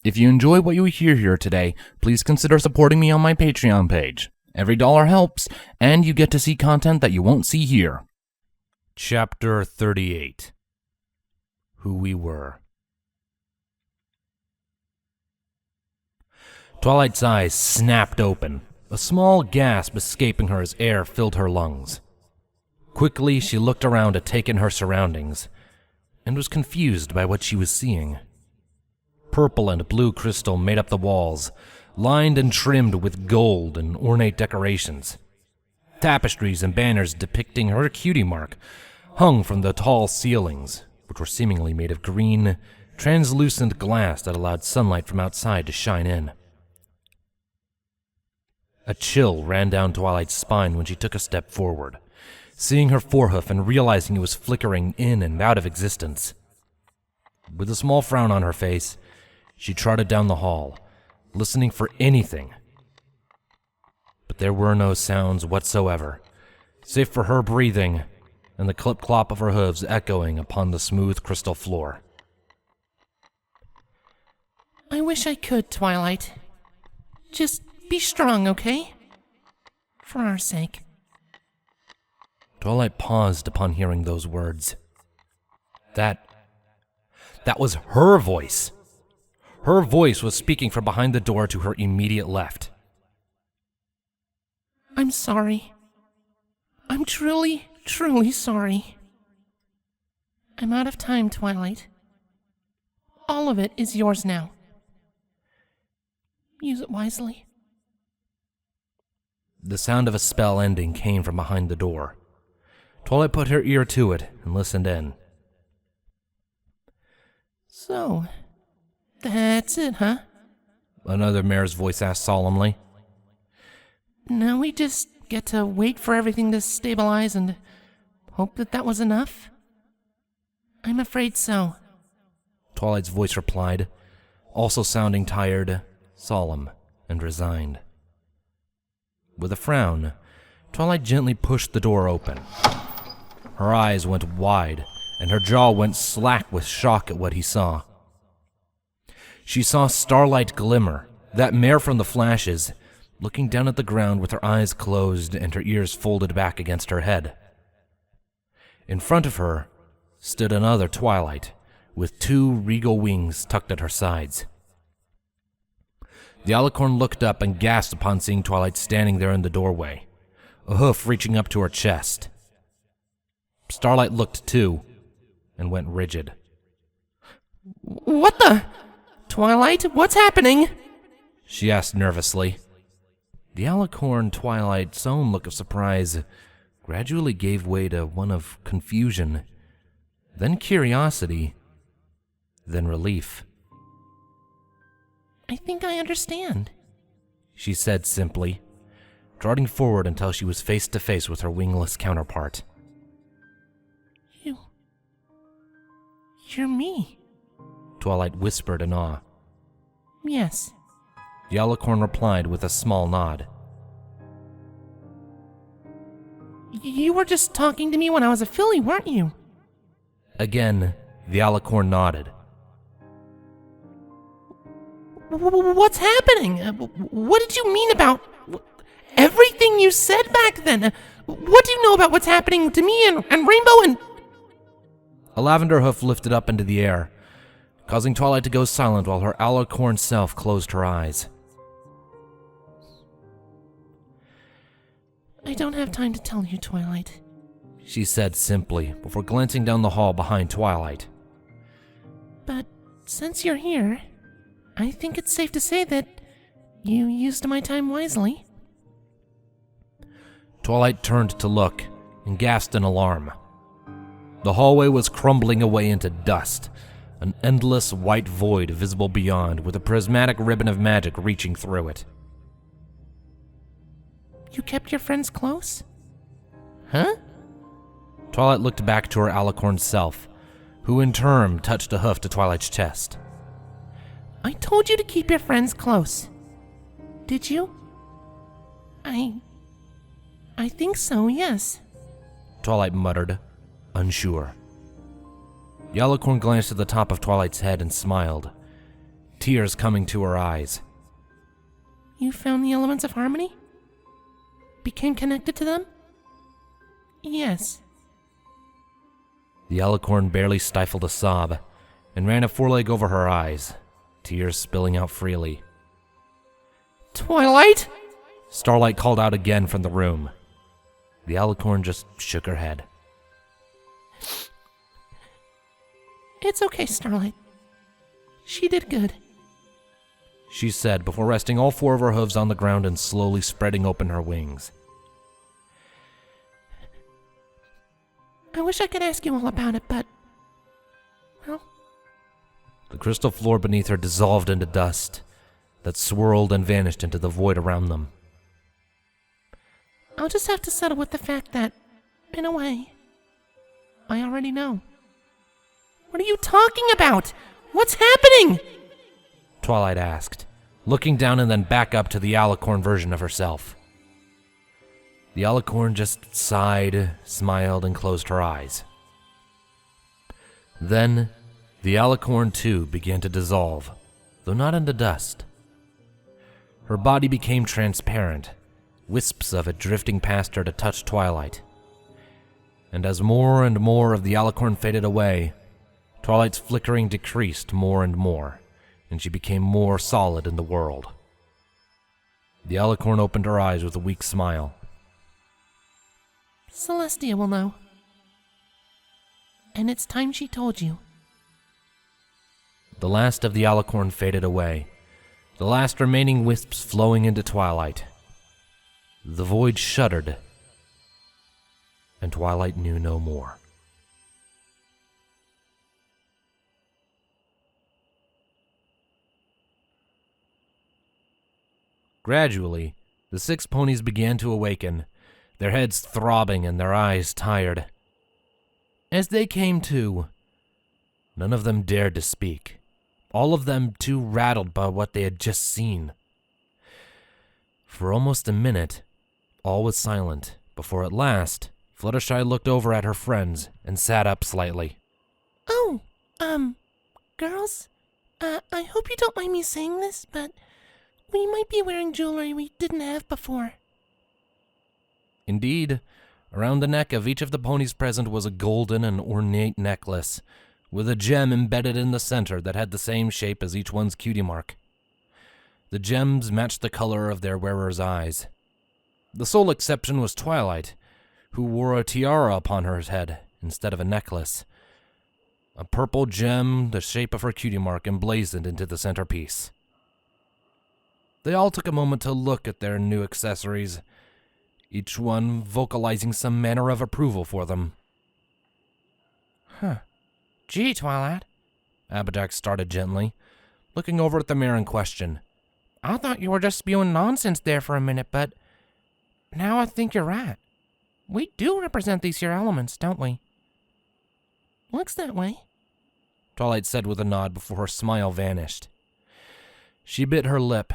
If you enjoy what you hear here today, please consider supporting me on my Patreon page. Every dollar helps, and you get to see content that you won't see here. Chapter 38. Who We Were. Twilight's eyes snapped open, a small gasp escaping her as air filled her lungs. Quickly, she looked around to take in her surroundings, and was confused by what she was seeing. Purple and blue crystal made up the walls, lined and trimmed with gold and ornate decorations. Tapestries and banners depicting her cutie mark hung from the tall ceilings, which were seemingly made of green, translucent glass that allowed sunlight from outside to shine in. A chill ran down Twilight's spine when she took a step forward, seeing her forehoof and realizing it was flickering in and out of existence. With a small frown on her face, she trotted down the hall, listening for anything. But there were no sounds whatsoever, save for her breathing and the clip-clop of her hooves echoing upon the smooth crystal floor. I wish I could, Twilight. Just be strong, okay? For our sake. Twilight paused upon hearing those words. That was her voice. Her voice was speaking from behind the door to her immediate left. I'm sorry. I'm truly, truly sorry. I'm out of time, Twilight. All of it is yours now. Use it wisely. The sound of a spell ending came from behind the door. Twilight put her ear to it and listened in. So, that's it, huh? Another mare's voice asked solemnly. Now we just get to wait for everything to stabilize and hope that was enough? I'm afraid so. Twilight's voice replied, also sounding tired, solemn, and resigned. With a frown, Twilight gently pushed the door open. Her eyes went wide, and her jaw went slack with shock at what he saw. She saw Starlight glimmer, that mare from the flashes, looking down at the ground with her eyes closed and her ears folded back against her head. In front of her stood another Twilight, with two regal wings tucked at her sides. The alicorn looked up and gasped upon seeing Twilight standing there in the doorway, a hoof reaching up to her chest. Starlight looked too, and went rigid. What the? Twilight, what's happening? She asked nervously. The alicorn Twilight's own look of surprise gradually gave way to one of confusion, then curiosity, then relief. I think I understand, she said simply, trotting forward until she was face to face with her wingless counterpart. You're me. Twilight whispered in awe. Yes. The alicorn replied with a small nod. You were just talking to me when I was a filly, weren't you? Again, the alicorn nodded. What's happening? What did you mean about everything you said back then? What do you know about what's happening to me and Rainbow and... A lavender hoof lifted up into the air, causing Twilight to go silent while her alicorn self closed her eyes. I don't have time to tell you, Twilight, she said simply before glancing down the hall behind Twilight. But since you're here, I think it's safe to say that you used my time wisely. Twilight turned to look and gasped in alarm. The hallway was crumbling away into dust, an endless white void visible beyond with a prismatic ribbon of magic reaching through it. You kept your friends close? Huh? Twilight looked back to her alicorn self, who in turn touched a hoof to Twilight's chest. I told you to keep your friends close. Did you? I think so, yes. Twilight muttered, unsure. The alicorn glanced at the top of Twilight's head and smiled, tears coming to her eyes. You found the elements of harmony? Became connected to them? Yes. The alicorn barely stifled a sob and ran a foreleg over her eyes, tears spilling out freely. Twilight? Starlight called out again from the room. The alicorn just shook her head. It's okay, Starlight. She did good. She said before resting all 4 of her hooves on the ground and slowly spreading open her wings. I wish I could ask you all about it, but... well... The crystal floor beneath her dissolved into dust that swirled and vanished into the void around them. I'll just have to settle with the fact that, in a way, I already know. What are you talking about? What's happening? Twilight asked, looking down and then back up to the alicorn version of herself. The alicorn just sighed, smiled, and closed her eyes. Then, the alicorn too began to dissolve, though not into dust. Her body became transparent, wisps of it drifting past her to touch Twilight. And as more and more of the alicorn faded away, Twilight's flickering decreased more and more, and she became more solid in the world. The alicorn opened her eyes with a weak smile. Celestia will know. And it's time she told you. The last of the alicorn faded away, the last remaining wisps flowing into Twilight. The void shuddered, and Twilight knew no more. Gradually, the 6 ponies began to awaken, their heads throbbing and their eyes tired. As they came to, none of them dared to speak, all of them too rattled by what they had just seen. For almost a minute, all was silent, before at last, Fluttershy looked over at her friends and sat up slightly. Oh, girls? I hope you don't mind me saying this, but we might be wearing jewelry we didn't have before. Indeed, around the neck of each of the ponies present was a golden and ornate necklace, with a gem embedded in the center that had the same shape as each one's cutie mark. The gems matched the color of their wearer's eyes. The sole exception was Twilight, who wore a tiara upon her head instead of a necklace. A purple gem, the shape of her cutie mark, emblazoned into the centerpiece. They all took a moment to look at their new accessories, each one vocalizing some manner of approval for them. Huh. Gee, Twilight. Applejack started gently, looking over at the mirror in question. I thought you were just spewing nonsense there for a minute, but now I think you're right. We do represent these here elements, don't we? Looks that way. Twilight said with a nod before her smile vanished. She bit her lip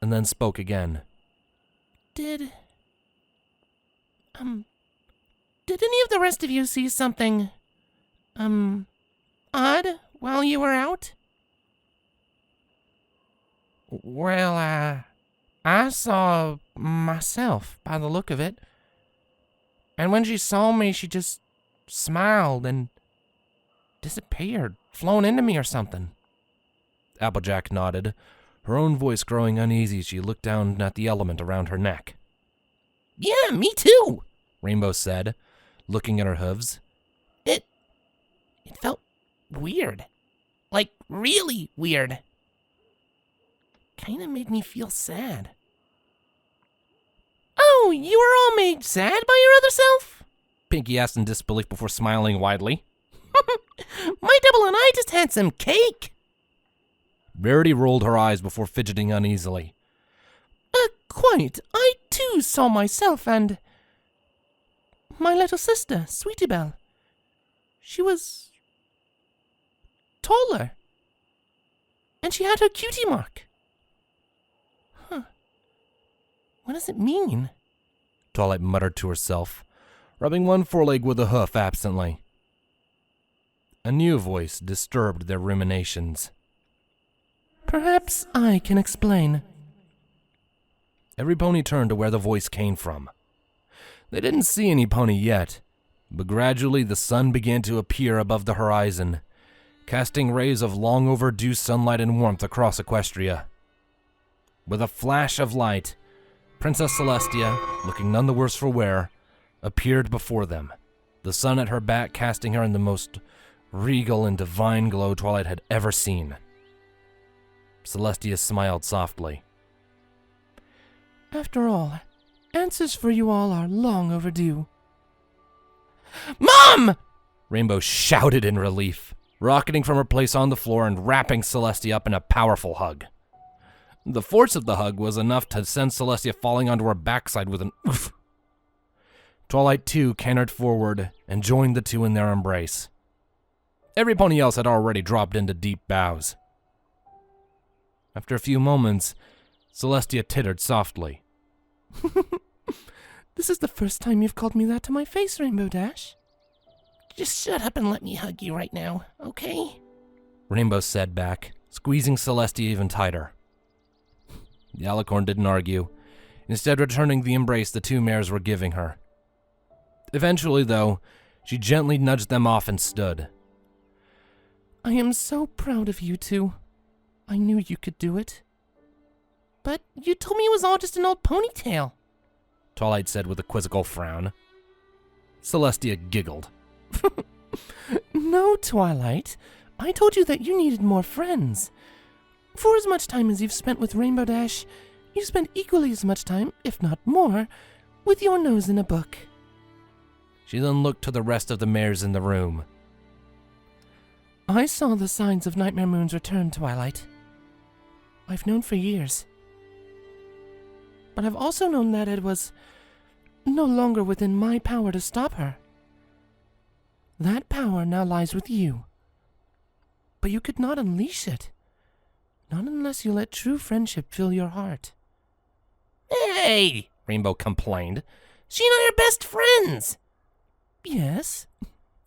and then spoke again. Did any of the rest of you see something, odd while you were out? Well, I saw myself by the look of it. And when she saw me, she just smiled and disappeared, flown into me or something. Applejack nodded, her own voice growing uneasy as she looked down at the element around her neck. Yeah, me too, Rainbow said, looking at her hooves. It felt weird. Like, really weird. Kinda made me feel sad. Oh, you were all made sad by your other self? Pinky asked in disbelief before smiling widely. My double and I just had some cake. Rarity rolled her eyes before fidgeting uneasily. Quite. I too saw myself and my little sister, Sweetie Belle. She was taller. And she had her cutie mark. Huh. What does it mean? Twilight muttered to herself, rubbing one foreleg with a hoof absently. A new voice disturbed their ruminations. Perhaps I can explain. Every pony turned to where the voice came from. They didn't see any pony yet, but gradually the sun began to appear above the horizon, casting rays of long overdue sunlight and warmth across Equestria. With a flash of light, Princess Celestia, looking none the worse for wear, appeared before them, the sun at her back casting her in the most regal and divine glow Twilight had ever seen. Celestia smiled softly. After all, answers for you all are long overdue. Mom! Rainbow shouted in relief, rocketing from her place on the floor and wrapping Celestia up in a powerful hug. The force of the hug was enough to send Celestia falling onto her backside with an oof. Twilight, too, cantered forward and joined the two in their embrace. Every pony else had already dropped into deep bows. After a few moments, Celestia tittered softly. This is the first time you've called me that to my face, Rainbow Dash. Just shut up and let me hug you right now, okay? Rainbow said back, squeezing Celestia even tighter. The alicorn didn't argue, instead returning the embrace the two mares were giving her. Eventually, though, she gently nudged them off and stood. I am so proud of you two. I knew you could do it. But you told me it was all just an old ponytail, Twilight said with a quizzical frown. Celestia giggled. No, Twilight. I told you that you needed more friends. For as much time as you've spent with Rainbow Dash, you spent equally as much time, if not more, with your nose in a book. She then looked to the rest of the mares in the room. I saw the signs of Nightmare Moon's return, Twilight. I've known for years. But I've also known that it was no longer within my power to stop her. That power now lies with you. But you could not unleash it. Not unless you let true friendship fill your heart. Hey! Rainbow complained. She and I are best friends! Yes,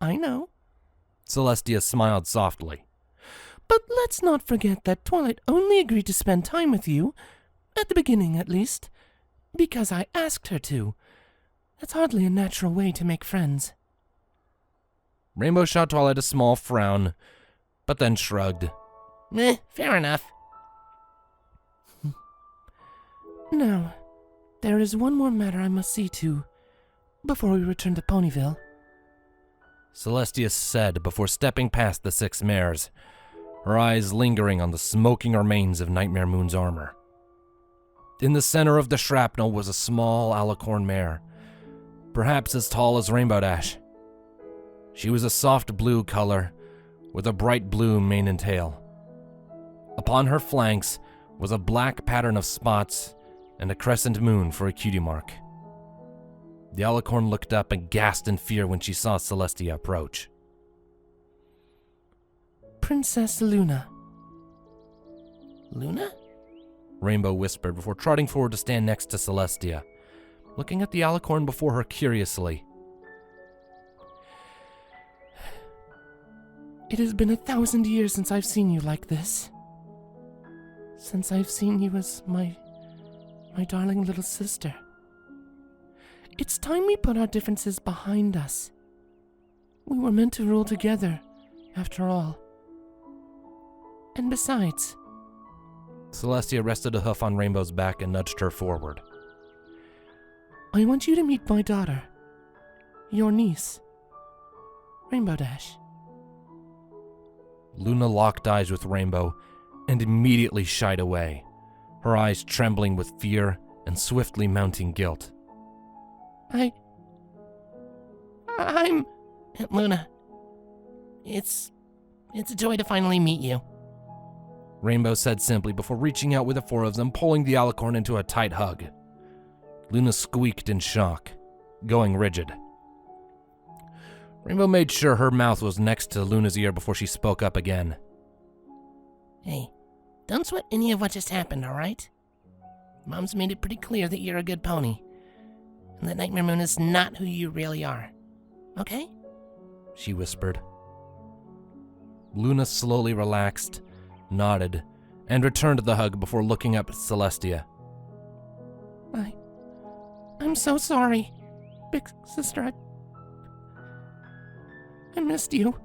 I know. Celestia smiled softly. But let's not forget that Twilight only agreed to spend time with you, at the beginning at least, because I asked her to. That's hardly a natural way to make friends. Rainbow shot Twilight a small frown, but then shrugged. Fair enough. Now, there is one more matter I must see to before we return to Ponyville. Celestia said before stepping past the 6 mares, her eyes lingering on the smoking remains of Nightmare Moon's armor. In the center of the shrapnel was a small alicorn mare, perhaps as tall as Rainbow Dash. She was a soft blue color, with a bright blue mane and tail. Upon her flanks was a black pattern of spots and a crescent moon for a cutie mark. The alicorn looked up and gasped in fear when she saw Celestia approach. Princess Luna. Luna? Rainbow whispered before trotting forward to stand next to Celestia, looking at the alicorn before her curiously. It has been 1,000 years since I've seen you like this. Since I've seen you as my darling little sister. It's time we put our differences behind us. We were meant to rule together, after all. And besides... Celestia rested a hoof on Rainbow's back and nudged her forward. I want you to meet my daughter. Your niece. Rainbow Dash. Luna locked eyes with Rainbow and immediately shied away, her eyes trembling with fear and swiftly mounting guilt. I'm... Luna, it's a joy to finally meet you. Rainbow said simply before reaching out with the 4 of them, pulling the alicorn into a tight hug. Luna squeaked in shock, going rigid. Rainbow made sure her mouth was next to Luna's ear before she spoke up again. Hey, don't sweat any of what just happened, alright? Mom's made it pretty clear that you're a good pony, and that Nightmare Moon is not who you really are. Okay? She whispered. Luna slowly relaxed, nodded, and returned the hug before looking up at Celestia. I'm so sorry, big sister. I missed you.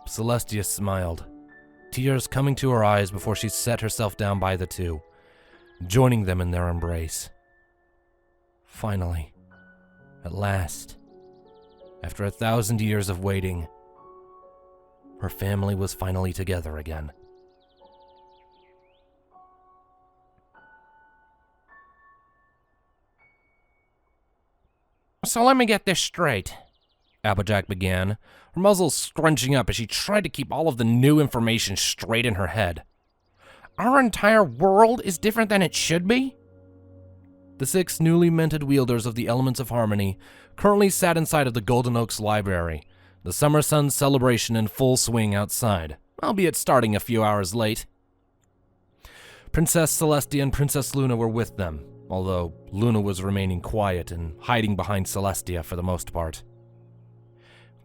Celestia smiled, tears coming to her eyes before she set herself down by the two, joining them in their embrace. Finally, at last, after 1,000 years of waiting, her family was finally together again. So let me get this straight, Applejack began, her muzzle scrunching up as she tried to keep all of the new information straight in her head. Our entire world is different than it should be? The 6 newly minted wielders of the Elements of Harmony currently sat inside of the Golden Oaks Library, the Summer Sun celebration in full swing outside, albeit starting a few hours late. Princess Celestia and Princess Luna were with them, although Luna was remaining quiet and hiding behind Celestia for the most part.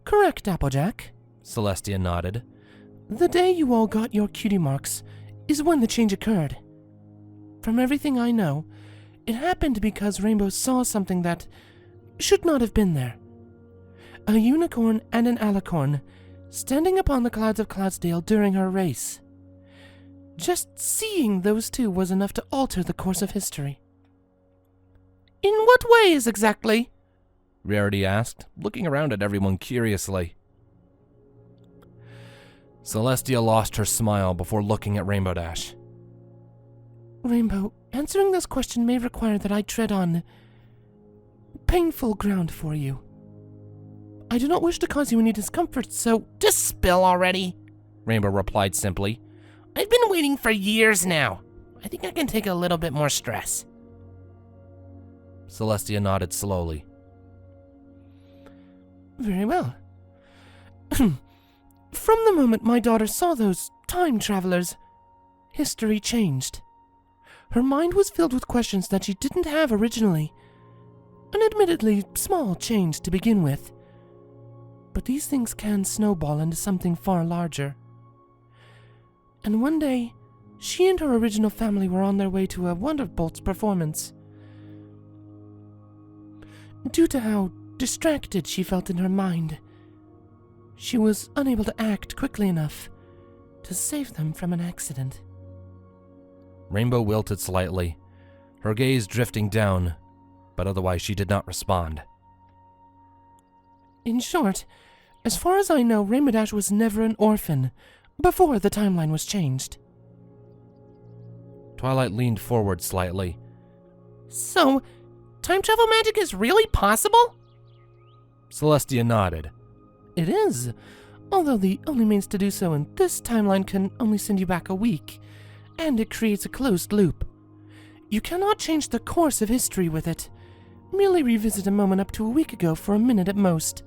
Correct, Applejack, Celestia nodded. The day you all got your cutie marks is when the change occurred. From everything I know, it happened because Rainbow saw something that should not have been there. A unicorn and an alicorn standing upon the clouds of Cloudsdale during her race. Just seeing those two was enough to alter the course of history. In what ways exactly? Rarity asked, looking around at everyone curiously. Celestia lost her smile before looking at Rainbow Dash. Rainbow, answering this question may require that I tread on painful ground for you. I do not wish to cause you any discomfort, so just spill already, Rainbow replied simply. I've been waiting for years now. I think I can take a little bit more stress. Celestia nodded slowly. Very well. From the moment my daughter saw those time travelers, history changed. Her mind was filled with questions that she didn't have originally. An admittedly small change to begin with. But these things can snowball into something far larger. And one day, she and her original family were on their way to a Wonderbolt's performance. Due to how distracted she felt in her mind, she was unable to act quickly enough to save them from an accident. Rainbow wilted slightly, her gaze drifting down, but otherwise she did not respond. In short, as far as I know, Rainbow Dash was never an orphan before the timeline was changed. Twilight leaned forward slightly. So, time travel magic is really possible? Celestia nodded. It is, although the only means to do so in this timeline can only send you back a week, and it creates a closed loop. You cannot change the course of history with it, merely revisit a moment up to a week ago for a minute at most.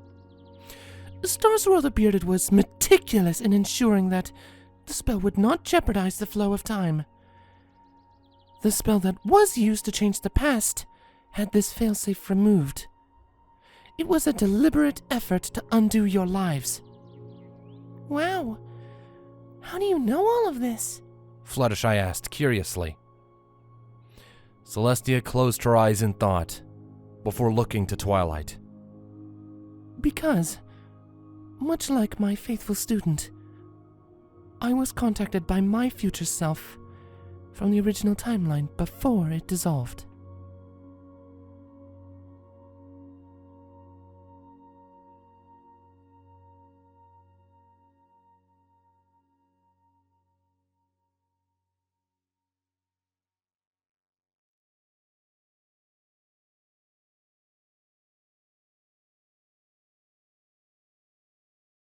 Star Swirl the Bearded was meticulous in ensuring that the spell would not jeopardize the flow of time. The spell that was used to change the past had this failsafe removed. It was a deliberate effort to undo your lives. Wow. How do you know all of this? Fluttershy asked curiously. Celestia closed her eyes in thought before looking to Twilight. Because, much like my faithful student, I was contacted by my future self from the original timeline before it dissolved.